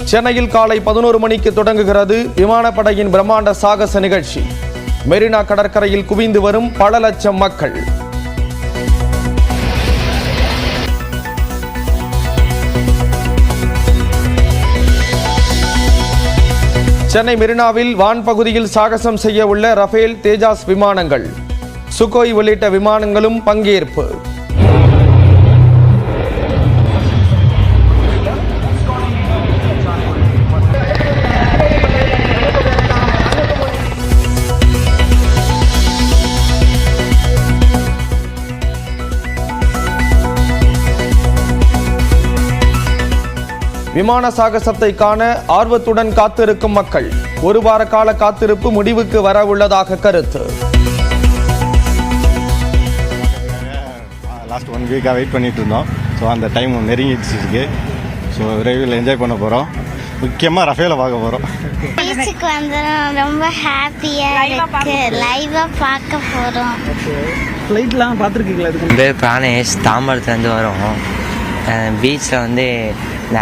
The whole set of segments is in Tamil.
சென்னையில் காலை 11 மணிக்கு தொடங்குகிறது விமானப்படையின் பிரம்மாண்ட சாகச நிகழ்ச்சி. மெரினா கடற்கரையில் குவிந்து வரும் பல லட்சம் மக்கள். சென்னை மெரினாவில் வான் பகுதியில் சாகசம் செய்ய உள்ள ரஃபேல், தேஜாஸ் விமானங்கள், சுகோய் உள்ளிட்ட விமானங்களும் பங்கேற்பு. விமான சாகசத்தை காண ஆர்வத்துடன் காத்திருக்கும் மக்கள். ஒரு வார கால காத்திருப்பு முடிவுக்கு வர உள்ளதாக கருத்து. லாஸ்ட் 1 வீக்காக வெயிட் பண்ணிட்டு இருந்தோம். ஸோ அந்த டைம் நெருங்கிடுச்சு இருக்கு. ஸோ விரைவில் என்ஜாய் பண்ண போகிறோம். முக்கியமாக ரஃபேலை பார்க்க போகிறோம். பீச்சுக்கு வந்துடும், ரொம்ப ஹாப்பியாக இருக்கு. லைவாக பார்க்க போகிறோம். ஃப்ளைட்லாம் பார்த்துருக்கீங்களா? என் பேர் பிராணேஷ், தாம்பரத்துலேருந்து வரோம். பீச்சில் வந்து இந்த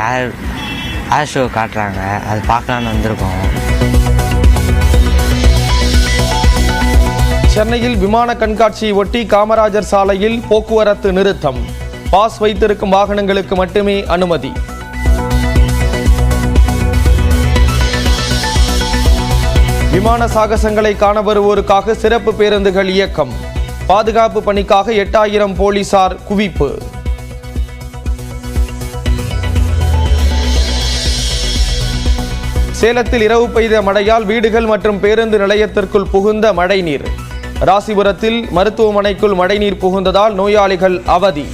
ஏர் ஷோ காட்டுறாங்க, அது பார்க்கலான்னு வந்திருக்கோம். சென்னையில் விமான கண்காட்சியை ஒட்டி காமராஜர் சாலையில் போக்குவரத்து நிறுத்தம். பாஸ் வைத்திருக்கும் வாகனங்களுக்கு மட்டுமே அனுமதி. விமான சாகசங்களை காண வருவோருக்காக சிறப்பு பேருந்துகள் இயக்கம். பாதுகாப்பு பணிக்காக 8000 போலீசார் குவிப்பு. சேலத்தில் இரவு பெய்த மழையால் வீடுகள் மற்றும் பேருந்து நிலையத்திற்குள் புகுந்த மழைநீர். ராசிபுரத்தில் மருத்துவமனைக்குள் மழைநீர் புகுந்ததால் நோயாளிகள் அவதி.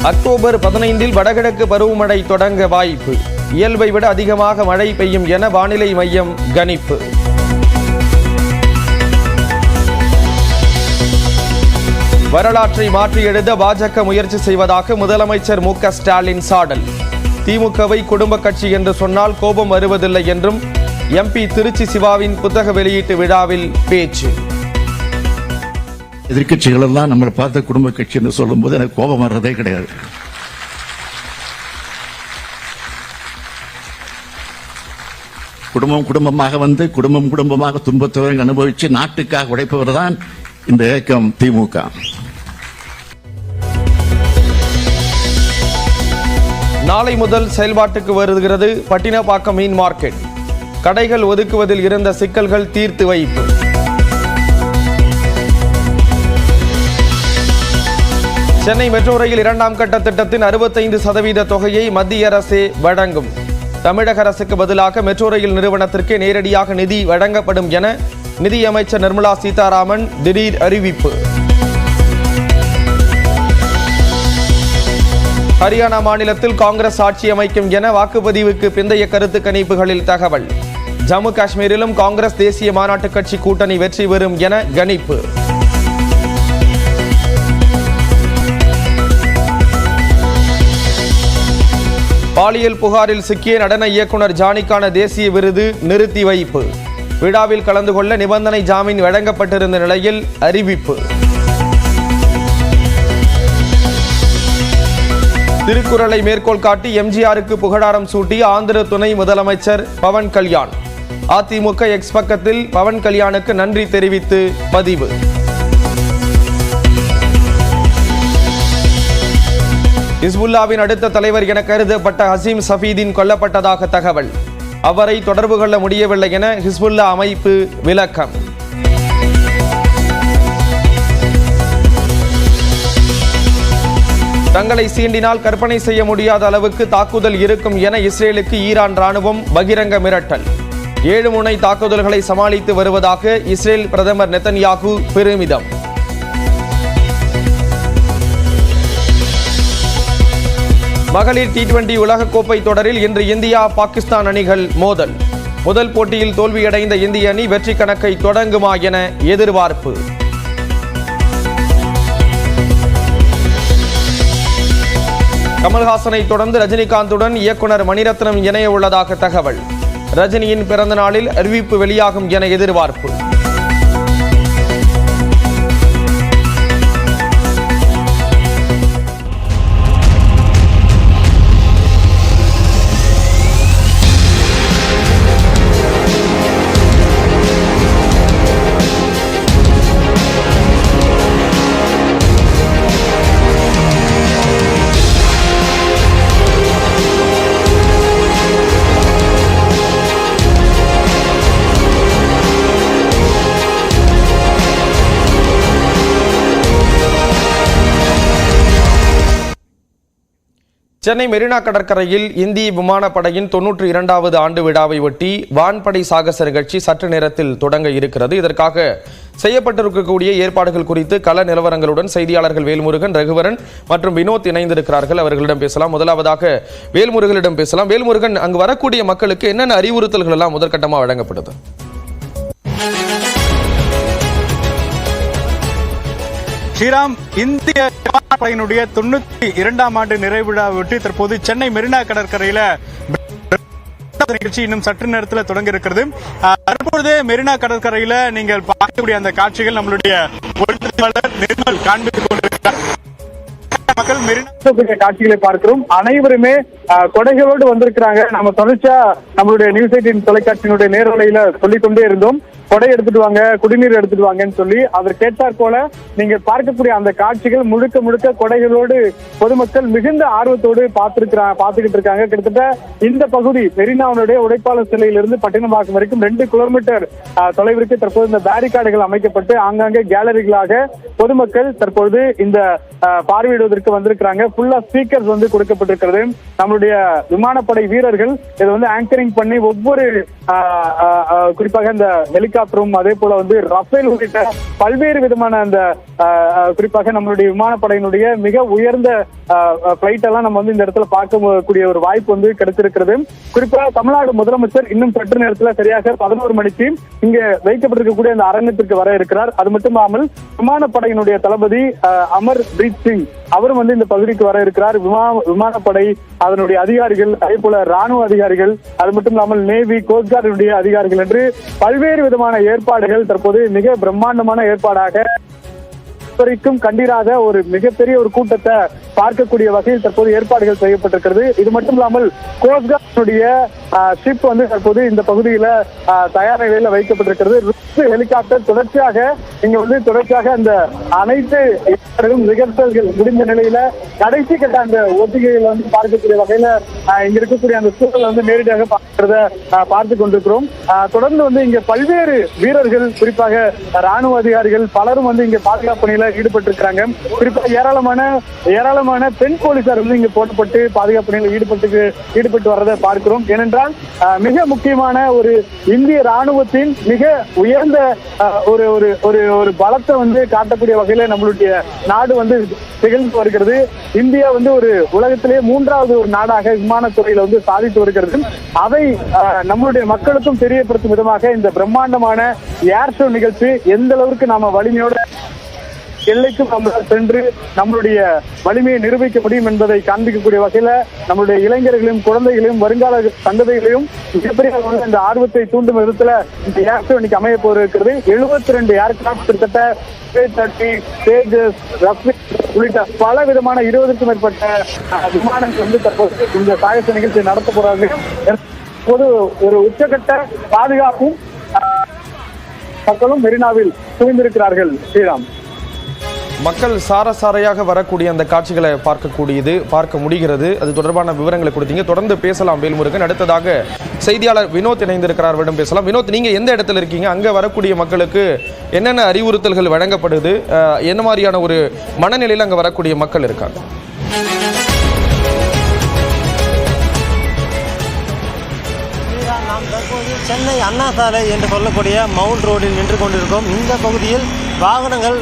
அக்டோபர் 15 வடகிழக்கு பருவமழை தொடங்க வாய்ப்பு. இயல்பை விட அதிகமாக மழை பெய்யும் என வானிலை மையம் கணிப்பு. வரலாற்றை மாற்றி எழுத பாஜக முயற்சி செய்வதாக முதலமைச்சர் மு.க. ஸ்டாலின் சாடல். திமுகவை குடும்ப கட்சி என்று சொன்னால் கோபம் வருவதில்லை என்றும் எம்பி திருச்சி சிவாவின் புத்தக வெளியீட்டு விழாவில் பேச்சு. எதிர்கட்சிகள் எல்லாம் நம்மளை பார்த்த குடும்ப கட்சி என்று சொல்லும் போது எனக்கு கோபம் வர்றதே கிடையாது. குடும்பமாக வந்து குடும்பமாக துன்பத்தை அனுபவிச்சு நாட்டுக்காக உழைப்பவர் தான் இந்த இயக்கம் திமுக. நாளை முதல் செயல்பாட்டுக்கு வருகிறது பட்டினப்பாக்கம் மீன் மார்க்கெட். கடைகள் ஒதுக்குவதில் இருந்த சிக்கல்கள் தீர்த்து வைப்பு. சென்னை மெட்ரோ ரயில் 2ஆம் கட்ட திட்டத்தின் 65% தொகையை மத்திய அரசே வழங்கும். தமிழக அரசுக்கு பதிலாக மெட்ரோ ரயில் நிறுவனத்திற்கு நேரடியாக நிதி வழங்கப்படும் என நிதியமைச்சர் நிர்மலா சீதாராமன் திடீர் அறிவிப்பு. ஹரியானா மாநிலத்தில் காங்கிரஸ் ஆட்சி அமைக்கும் என வாக்குப்பதிவுக்கு பிந்தைய கருத்து கணிப்புகளில் தகவல். ஜம்மு காஷ்மீரிலும் காங்கிரஸ் தேசிய மாநாட்டு கட்சி கூட்டணி வெற்றி பெறும் என கணிப்பு. பாலியல் புகாரில் சிக்கிய நடன இயக்குனர் ஜானிக்கான தேசிய விருது நிறுத்தி வைப்பு. விழாவில் கலந்து கொள்ள நிபந்தனை ஜாமீன் வழங்கப்பட்டிருந்த நிலையில் அறிவிப்பு. திருக்குறளை மேற்கோள் காட்டி எம்ஜிஆருக்கு புகழாரம் சூட்டிய ஆந்திர துணை முதலமைச்சர் பவன் கல்யாண். அதிமுக எக்ஸ் பக்கத்தில் பவன் கல்யாணுக்கு நன்றி தெரிவித்து பதிவு. ஹிஸ்புல்லாவின் அடுத்த தலைவர் என கருதப்பட்ட ஹசீம் சஃபீதீன் கொல்லப்பட்டதாக தகவல். அவரை தொடர்பு கொள்ள முடியவில்லை என ஹிஸ்புல்லா அமைப்பு விளக்கம். தங்களை சீண்டினால் கற்பனை செய்ய முடியாத அளவுக்கு தாக்குதல் இருக்கும் என இஸ்ரேலுக்கு ஈரான் ராணுவம் பகிரங்க மிரட்டல். 7 முனை தாக்குதல்களை சமாளித்து வருவதாக இஸ்ரேல் பிரதமர் நெதன்யாகு பெருமிதம். மகளிர் T20 உலகக்கோப்பை தொடரில் இன்று இந்தியா பாகிஸ்தான் அணிகள் மோதல். முதல் போட்டியில் தோல்வியடைந்த இந்திய அணி வெற்றி கணக்கை தொடங்குமா என எதிர்பார்ப்பு. கமல்ஹாசனை தொடர்ந்து ரஜினிகாந்துடன் இயக்குனர் மணிரத்னம் இணைய உள்ளதாக தகவல். ரஜினியின் பிறந்த நாளில் அறிவிப்பு வெளியாகும் என எதிர்பார்ப்பு. சென்னை மெரினா கடற்கரையில் இந்திய விமானப்படையின் 92வது ஆண்டு விழாவை ஒட்டி வான்படை சாகச நிகழ்ச்சி சற்று நேரத்தில் தொடங்க இருக்கிறது. இதற்காக செய்யப்பட்டிருக்கக்கூடிய ஏற்பாடுகள் குறித்து கள நிலவரங்களுடன் செய்தியாளர்கள் வேல்முருகன், ரகுவரன் மற்றும் வினோத் இணைந்திருக்கிறார்கள். அவர்களிடம் பேசலாம். முதலாவதாக வேல்முருகனிடம் பேசலாம். வேல்முருகன், அங்கு வரக்கூடிய மக்களுக்கு என்னென்ன அறிவுறுத்தல்கள் எல்லாம் முதற்கட்டமாக வழங்கப்படுது? ஸ்ரீராம், இந்திய விமானப்படையினுடைய 92ஆம் ஆண்டு நிறைவு விழாவையொட்டி தற்போது சென்னை மெரினா கடற்கரையில நிகழ்ச்சி இன்னும் சற்று நேரத்தில் தொடங்க இருக்கிறது. தற்பொழுது மெரினா கடற்கரையில நீங்கள் பார்க்கக்கூடிய அந்த காட்சிகள் நம்மளுடைய ஒளிப்பதிவாளர் நிர்மல் காண்பித்துக் கொண்டிருக்கிறார். மக்கள் மெரினா காட்சிகளை பார்க்கிறோம். அனைவருமே கொடைகளோடு வந்திருக்கிறாங்க. நம்ம தொடர்ச்சியா நம்மளுடைய நியூஸ் 18 தொலைக்காட்சியினுடைய நேரலையில சொல்லிக் கொண்டே இருந்தோம், கொடை எடுத்துட்டு வாங்க, குடிநீர் எடுத்துட்டு வாங்கன்னு சொல்லி. அவர் கேட்டார் போல நீங்க பார்க்கக்கூடிய அந்த காட்சிகள் முழுக்க முழுக்க கொடைகளோடு பொதுமக்கள் மிகுந்த ஆர்வத்தோடு பார்த்துக்கிட்டு இருக்காங்க. கிட்டத்தட்ட இந்த பகுதி மெரினாவுடைய உடைப்பாளர் சிலையிலிருந்து பட்டினப்பாக்கம் வரைக்கும் 2 கிலோமீட்டர் தொலைவிற்கு தற்போது இந்த பேரிகார்டுகள் அமைக்கப்பட்டு ஆங்காங்கே கேலரிகளாக பொதுமக்கள் தற்போது இந்த பார்வையிடுவதற்கு வந்திருக்கிறாங்க. ஃபுல்லா ஸ்பீக்கர்ஸ் வந்து கொடுக்கப்பட்டிருக்கிறது. நம்மளுடைய விமானப்படை வீரர்கள் இதை வந்து ஆங்கரிங் பண்ணி ஒவ்வொரு குறிப்பாக இந்த ஹெலிகாப்டரும் அதே போல வந்து ரஃபேல் உள்ளிட்ட பல்வேறு விதமான அந்த குறிப்பாக நம்மளுடைய விமானப்படையினுடைய மிக உயர்ந்த பிளைட் எல்லாம் நம்ம வந்து இந்த இடத்துல பார்க்கக்கூடிய ஒரு வாய்ப்பு வந்து கிடைத்திருக்கிறது. குறிப்பாக தமிழ்நாடு முதலமைச்சர் இன்னும் சற்று நேரத்தில் சரியாக 11 மணிக்கு இங்க வைக்கப்பட்டிருக்கக்கூடிய அந்த அரங்கத்திற்கு வர இருக்கிறார். அது மட்டுமில்லாமல் விமானப்படையினுடைய தளபதி அமர் பிரீத் சிங் அவரும் வந்து இந்த பகுதிக்கு வர இருக்கிறார். விமானப்படை அதனுடைய அதிகாரிகள், அதே போல ராணுவ அதிகாரிகள், அது மட்டும் இல்லாமல் நேவி, கோஸ்ட் கார்டுடைய அதிகாரிகள் என்று பல்வேறு விதமான ஏற்பாடுகள் தற்போது மிக பிரம்மாண்டமான ஏற்பாடாக வரைக்கும் கண்டிராத ஒரு மிகப்பெரிய ஒரு கூட்டத்தை பார்க்கக்கூடிய வகையில் தற்போது ஏற்பாடுகள் செய்யப்பட்டிருக்கிறது. இது மட்டும் இல்லாமல் கோஸ்ட் கார்டுடைய ஷிப் வந்து தற்போது இந்த பகுதியில தயார் நிலையில வைக்கப்பட்டிருக்கிறது. ஹெலிகாப்டர் தொடர்ச்சியாக அந்த அனைத்து ரிஹர்சல்கள் முடிந்த நிலையில கடைசி கட்ட அந்த ஒத்திகைகள் வந்து பார்க்கக்கூடிய வகையில இங்க இருக்கக்கூடிய அந்த சூழல் வந்து நேரடியாக பார்த்து கொண்டிருக்கிறோம். தொடர்ந்து வந்து இங்க பல்வேறு வீரர்கள், குறிப்பாக ராணுவ அதிகாரிகள் பலரும் வந்து இங்க பாதுகாப்பு பணியில ஈடுபட்டிருக்கிறாங்க. குறிப்பாக ஏராளமான பெண் போலீசார் வந்து இங்க போடப்பட்டு பாதுகாப்பு பணியில் ஈடுபட்டு வர்றதை பார்க்கிறோம். ஏனென்றால் மிக முக்கியமான ஒரு இந்திய ராணுவத்தின் மிக உயர்ந்த ஒரு பலத்தை வந்து காட்டக்கூடிய வகையில நம்மளுடைய நாடு வந்து திகழ்ந்து வருகிறது. இந்தியா வந்து ஒரு உலகத்திலேயே 3வது ஒரு நாடாக விமானத்துறையில வந்து சாதித்து வருகிறது. அதை நம்மளுடைய மக்களுக்கும் தெரியப்படுத்தும் விதமாக இந்த பிரம்மாண்டமான ஏர் ஷோ நிகழ்ச்சி எந்த அளவுக்கு நாம வலிமையோட எல்லைக்கும் நம்மளால் சென்று நம்மளுடைய வலிமையை நிரூபிக்க முடியும் என்பதை காண்பிக்கக்கூடிய வகையில நம்மளுடைய இளைஞர்களையும் குழந்தைகளையும் வருங்கால சந்ததிகளையும் மிகப்பெரிய இந்த ஆர்வத்தை தூண்டும் விதத்துல இந்த ஏர் ஷோ இன்னைக்கு அமைய போயிருக்கிறது. 72 ஏர்கிராப்ட், கிட்டத்தட்ட தேஜஸ், ரஃபேல் உள்ளிட்ட பல விதமான 20க்கும் மேற்பட்ட விமானங்கள் வந்து தற்போது இந்த சாகச நிகழ்ச்சி நடத்த போறாங்க. தற்போது ஒரு உச்சகட்ட பாதுகாப்பும் மக்களும் மெரினாவில் குவிந்திருக்கிறார்கள். ஸ்ரீராம், மக்கள் சாரையாக வரக்கூடிய அந்த காட்சிகளை பார்க்க முடிகிறது. அது தொடர்பான விவரங்களை கொடுத்தீங்க. தொடர்ந்து பேசலாம் வேல்முருகன். அடுத்ததாக செய்தியாளர் வினோத் இணைந்திருக்கிறார், அவரிடம் பேசலாம். வினோத், நீங்க எந்த இடத்துல இருக்கீங்க? அங்க வரக்கூடிய மக்களுக்கு என்னென்ன அறிவுறுத்தல்கள் வழங்கப்படுது? என்ன மாதிரியான ஒரு மனநிலையில் அங்க வரக்கூடிய மக்கள் இருக்காங்க? நாம் தற்போது சென்னை அண்ணா சாலை என்று சொல்லக்கூடிய மவுண்ட் ரோடில் நின்று கொண்டிருக்கோம். இந்த பகுதியில் வாகனங்கள்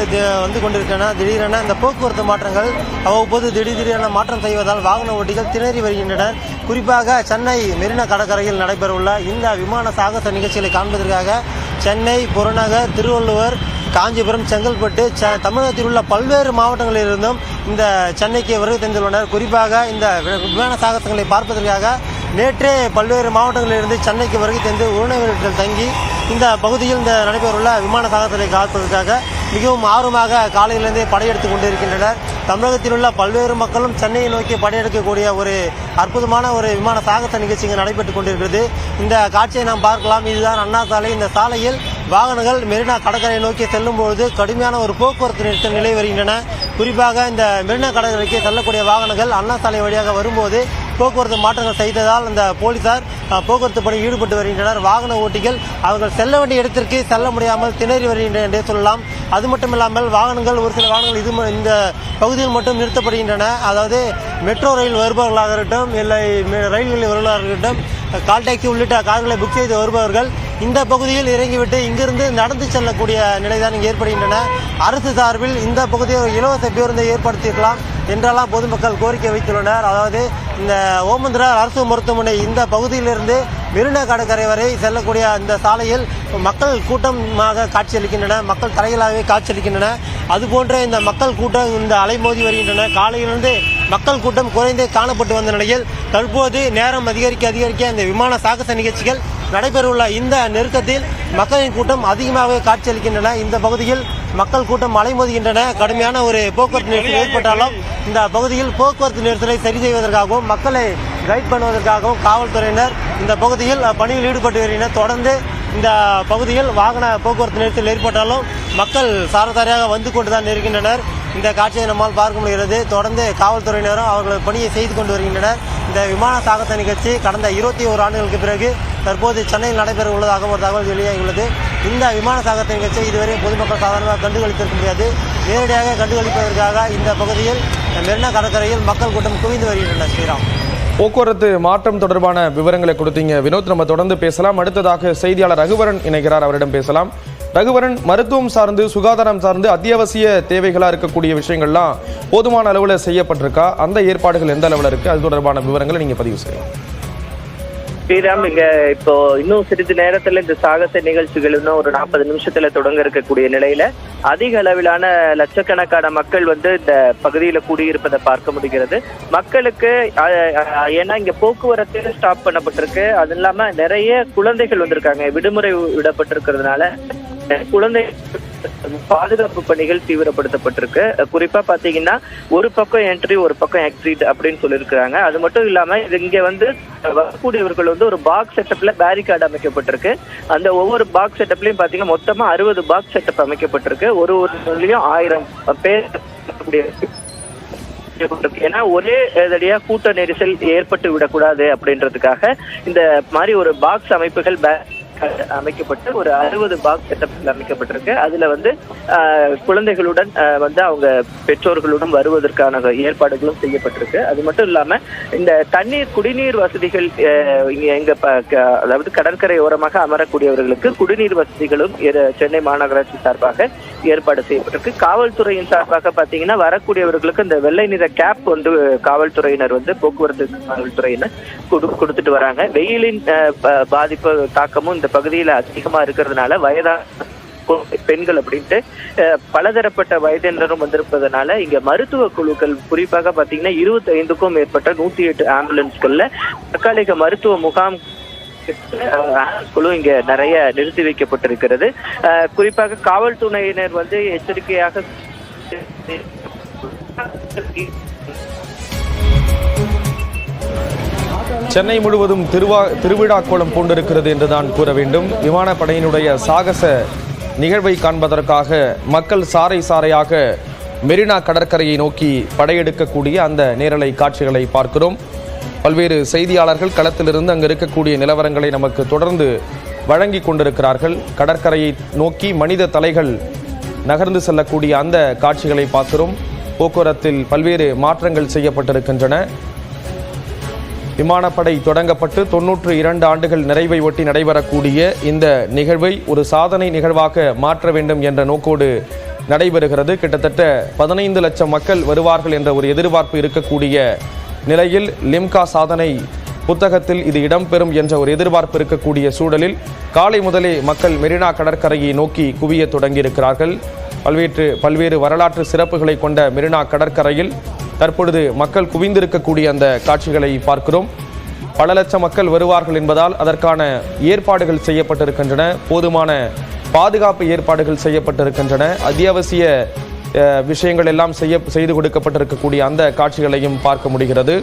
வந்து கொண்டிருக்கின்றன. திடீரென இந்த போக்குவரத்து மாற்றங்கள் அவ்வப்போது திடீரென மாற்றம் செய்வதால் வாகன ஓட்டிகள் திணறி வருகின்றனர். குறிப்பாக சென்னை மெரினா கடற்கரையில் நடைபெறவுள்ள இந்த விமான சாகச நிகழ்ச்சிகளை காண்பதற்காக சென்னை, புறநகர், திருவள்ளுவர், காஞ்சிபுரம், செங்கல்பட்டு, தமிழகத்தில் உள்ள பல்வேறு மாவட்டங்களிலிருந்தும் இந்த சென்னைக்கு வருகை தந்துள்ளனர். குறிப்பாக இந்த விமான சாகசங்களை பார்ப்பதற்காக நேற்றே பல்வேறு மாவட்டங்களிலிருந்து சென்னைக்கு வருகை தந்து உறவினர்கள் தங்கி இந்த பகுதியில் இந்த நடைபெறவுள்ள விமான சாகசத்தை காப்பதற்காக மிகவும் ஆர்வமாக காலையிலிருந்தே படையெடுத்துக் கொண்டிருக்கின்றனர். தமிழகத்தில் உள்ள பல்வேறு மக்களும் சென்னையை நோக்கி படையெடுக்கக்கூடிய ஒரு அற்புதமான ஒரு விமான சாகச நிகழ்ச்சி இங்கு நடைபெற்றுக் கொண்டிருக்கிறது. இந்த காட்சியை நாம் பார்க்கலாம். இதுதான் அண்ணா சாலை. இந்த சாலையில் வாகனங்கள் மெரினா கடற்கரை நோக்கி செல்லும் பொழுது கடுமையான ஒரு போக்குவரத்து நெரிசல் நிலை வருகின்றன. குறிப்பாக இந்த மெரினா கடற்கரைக்கு செல்லக்கூடிய வாகனங்கள் அண்ணா சாலை வழியாக வரும்போது போக்குவரத்து மாற்றங்கள் செய்ததால் இந்த போலீசார் போக்குவரத்து பணியில் ஈடுபட்டு வருகின்றனர். வாகன ஓட்டிகள் அவர்கள் செல்ல வேண்டிய இடத்திற்கு செல்ல முடியாமல் திணறி வருகின்றனர் என்றே சொல்லலாம். அது மட்டுமில்லாமல் வாகனங்கள் ஒரு சில வாகனங்கள் இந்த பகுதியில் மட்டும் நிறுத்தப்படுகின்றன. அதாவது மெட்ரோ ரயில் வருபவர்களாக இருக்கட்டும், இல்லை ரயில்களில் வருபவர்களாக இருக்கட்டும், கால் டாக்ஸி உள்ளிட்ட கார்களை புக் செய்து வருபவர்கள் இந்த பகுதியில் இறங்கிவிட்டு இங்கிருந்து நடந்து செல்லக்கூடிய நிலைதான் இங்கு ஏற்படுகின்றன. அரசு சார்பில் இந்த பகுதியில் இலவச பேருந்தை ஏற்படுத்தியிருக்கலாம் என்றெல்லாம் பொதுமக்கள் கோரிக்கை வைத்துள்ளனர். அதாவது இந்த ஓமந்திரா அரசு மருத்துவமனை இந்த பகுதியிலிருந்து மெரினா கடற்கரை வரை செல்லக்கூடிய இந்த சாலையில் மக்கள் கூட்டமாக காட்சியளிக்கின்றன. மக்கள் தலைகளாகவே காட்சியளிக்கின்றன. அதுபோன்ற இந்த மக்கள் கூட்டம் இந்த அலைமோதி வருகின்றன. காலையிலிருந்து மக்கள் கூட்டம் குறைந்தே காணப்பட்டு வந்த நிலையில் தற்போது நேரம் அதிகரிக்க இந்த விமான சாகச நிகழ்ச்சிகள் நடைபெறவுள்ள இந்த நெருக்கத்தில் மக்களின் கூட்டம் அதிகமாகவே காட்சியளிக்கின்றன. இந்த பகுதியில் மக்கள் கூட்டம் அலைமோதுகின்றன. கடுமையான ஒரு போக்குவரத்து நெரிசல் ஏற்பட்டாலும் இந்த பகுதியில் போக்குவரத்து நெரிசலை சரி செய்வதற்காகவும் மக்களை கைட் பண்ணுவதற்காகவும் காவல்துறையினர் இந்த பகுதியில் பணியில் ஈடுபட்டு வருகின்றனர். தொடர்ந்து இந்த பகுதியில் வாகன போக்குவரத்து நெரிசல் ஏற்பட்டாலும் மக்கள் சாரதாரியாக வந்து கொண்டுதான் இருக்கின்றனர். இந்த காட்சியை நம்மால் பார்க்க முடிகிறது. தொடர்ந்து காவல்துறையினரும் அவர்கள் பணியை செய்து கொண்டு வருகின்றனர். இந்த விமான சாகச நிகழ்ச்சி கடந்த 21 ஆண்டுகளுக்கு பிறகு தற்போது சென்னையில் நடைபெற உள்ளதாக ஒரு தகவல் வெளியாகியுள்ளது. இந்த விமான சாகச நிகழ்ச்சியை இதுவரை பொதுமக்கள் சாதாரணமாக கண்டுகளித்திருக்க முடியாது. நேரடியாக கண்டுகளிப்பதற்காக இந்த பகுதியில் மெரினா கடற்கரையில் மக்கள் கூட்டம் குவிந்து வருகின்றனர். ஸ்ரீராம், போக்குவரத்து மாற்றம் தொடர்பான விவரங்களை கொடுத்தீங்க வினோத். நம்ம தொடர்ந்து பேசலாம். அடுத்ததாக செய்தியாளர் ரகுவரன் இணைகிறார், அவரிடம் பேசலாம். ரகுவரன், மருத்துவம் சார்ந்து சுகாதாரம் சார்ந்து அத்தியாவசிய தேவைகளாக இருக்கக்கூடிய விஷயங்கள்லாம் போதுமான அளவில் செய்யப்பட்டிருக்கா? அந்த ஏற்பாடுகள் எந்த அளவில் இருக்கு? அது தொடர்பான விவரங்களை நீங்க பதிவு செய்யலாம். ஸ்ரீராம், இங்க இப்போ இன்னும் சிறிது நேரத்துல இந்த சாகச நிகழ்ச்சிகள் இன்னும் ஒரு 40 நிமிஷத்துல தொடங்க இருக்கக்கூடிய நிலையில அதிக அளவிலான லட்சக்கணக்கான மக்கள் இந்த பகுதியில கூடியிருப்பதை பார்க்க முடிகிறது. மக்களுக்கு ஏன்னா இங்க போக்குவரத்து ஸ்டாப் பண்ணப்பட்டிருக்கு. அது இல்லாம நிறைய குழந்தைகள் வந்திருக்காங்க. விடுமுறை விடப்பட்டிருக்கிறதுனால குழந்தை பாதுகாப்பு பணிகள் தீவிரப்படுத்தப்பட்டிருக்கு. குறிப்பா பாத்தீங்கன்னா ஒரு பக்கம் என்ட்ரி, ஒரு பக்கம் எக்ஸிட் அப்படின்னு சொல்லியிருக்கிறாங்க. அது மட்டும் இல்லாம இங்க வரக்கூடியவர்கள் ஒரு பாக்ஸ் செட்டப்ல பேரிகார்டு அமைக்கப்பட்டிருக்கு. அந்த ஒவ்வொரு பாக்ஸ் செட்டப்லயும் பாத்தீங்கன்னா மொத்தமா 60 பாக்ஸ் செட்டப் அமைக்கப்பட்டிருக்கு. ஒரு ஒருலயும் 1000 பேர். ஏன்னா ஒரே தடியா கூட்ட நெரிசல் ஏற்பட்டு விடக்கூடாது அப்படின்றதுக்காக இந்த மாதிரி ஒரு பாக்ஸ் அமைப்புகள் அமைக்கப்பட்டு ஒரு 60 பாக்ஸ் செட்டப்ல அமைக்கப்பட்டிருக்கு. அதுல குழந்தைகளுடன் அவங்க பெற்றோர்களுடன் வருவதற்கான ஏற்பாடுகளும் செய்யப்பட்டிருக்கு. அது மட்டும் இல்லாம இந்த குடிநீர் வசதிகள் எங்க அதாவது கடற்கரை ஓரமாக அமரக்கூடியவர்களுக்கு குடிநீர் வசதிகளும் சென்னை மாநகராட்சி சார்பாக ஏற்பாடு செய்யப்பட்டிருக்கு. காவல்துறையின் சார்பாக பாத்தீங்கன்னா வரக்கூடியவர்களுக்கு இந்த வெள்ளை நிற கேப் காவல்துறையினர் போக்குவரத்து காவல்துறையினர் கொடுத்துட்டு வராங்க. வெயிலின் பாதிப்பு தாக்கமும் இந்த பகுதியில அதிகமா இருக்கிறதுனால வயதான பெண்கள் அப்படின்ட்டு பலதரப்பட்ட வயதினரும் வந்திருப்பதனால இங்க மருத்துவ குழுக்கள் குறிப்பாக பாத்தீங்கன்னா 25க்கும் மேற்பட்ட 108 ஆம்புலன்ஸ்கள்ல தற்காலிக மருத்துவ முகாம் குழு இங்க நிறைய நிறுத்தி வைக்கப்பட்டிருக்கிறது. குறிப்பாக காவல்துறையினர் எச்சரிக்கையாக சென்னை முழுவதும் திருவிழா கோலம் பூண்டிருக்கிறது என்றுதான் கூற வேண்டும். விமானப்படையினுடைய சாகச நிகழ்வை காண்பதற்காக மக்கள் சாறை சாறையாக மெரினா கடற்கரையை நோக்கி படையெடுக்கக்கூடிய அந்த நேரலை காட்சிகளை பார்க்கிறோம். பல்வேறு செய்தியாளர்கள் களத்திலிருந்து அங்கு இருக்கக்கூடிய நிலவரங்களை நமக்கு தொடர்ந்து வழங்கி கொண்டிருக்கிறார்கள். கடற்கரையை நோக்கி மனித தலைகள் நகர்ந்து செல்லக்கூடிய அந்த காட்சிகளை பார்க்கிறோம். போக்குவரத்தில் பல்வேறு மாற்றங்கள் செய்யப்பட்டிருக்கின்றன. விமானப்படை தொடங்கப்பட்டு 92 ஆண்டுகள் நிறைவை ஒட்டி நடைபெறக்கூடிய இந்த நிகழ்வை ஒரு சாதனை நிகழ்வாக மாற்ற வேண்டும் என்ற நோக்கோடு நடைபெறுகிறது. கிட்டத்தட்ட 15 லட்சம் மக்கள் வருவார்கள் என்ற ஒரு எதிர்பார்ப்பு இருக்கக்கூடிய நிலையில் லிம்கா சாதனை புத்தகத்தில் இது இடம்பெறும் என்ற ஒரு எதிர்பார்ப்பு இருக்கக்கூடிய சூழலில் காலை முதலே மக்கள் மெரினா கடற்கரையை நோக்கி குவிய தொடங்கியிருக்கிறார்கள். பல்வேறு வரலாற்று சிறப்புகளை கொண்ட மெரினா கடற்கரையில் தற்பொழுது மக்கள் குவிந்திருக்கக்கூடிய அந்த காட்சிகளை பார்க்கிறோம். பல லட்சம் மக்கள் வருவார்கள் என்பதால் அதற்கான ஏற்பாடுகள் செய்யப்பட்டிருக்கின்றன. போதுமான பாதுகாப்பு ஏற்பாடுகள் செய்யப்பட்டிருக்கின்றன. அத்தியாவசிய விஷயங்கள் எல்லாம் செய்து கொடுக்கப்பட்டிருக்கக்கூடிய அந்த காட்சிகளையும் பார்க்க முடிகிறது.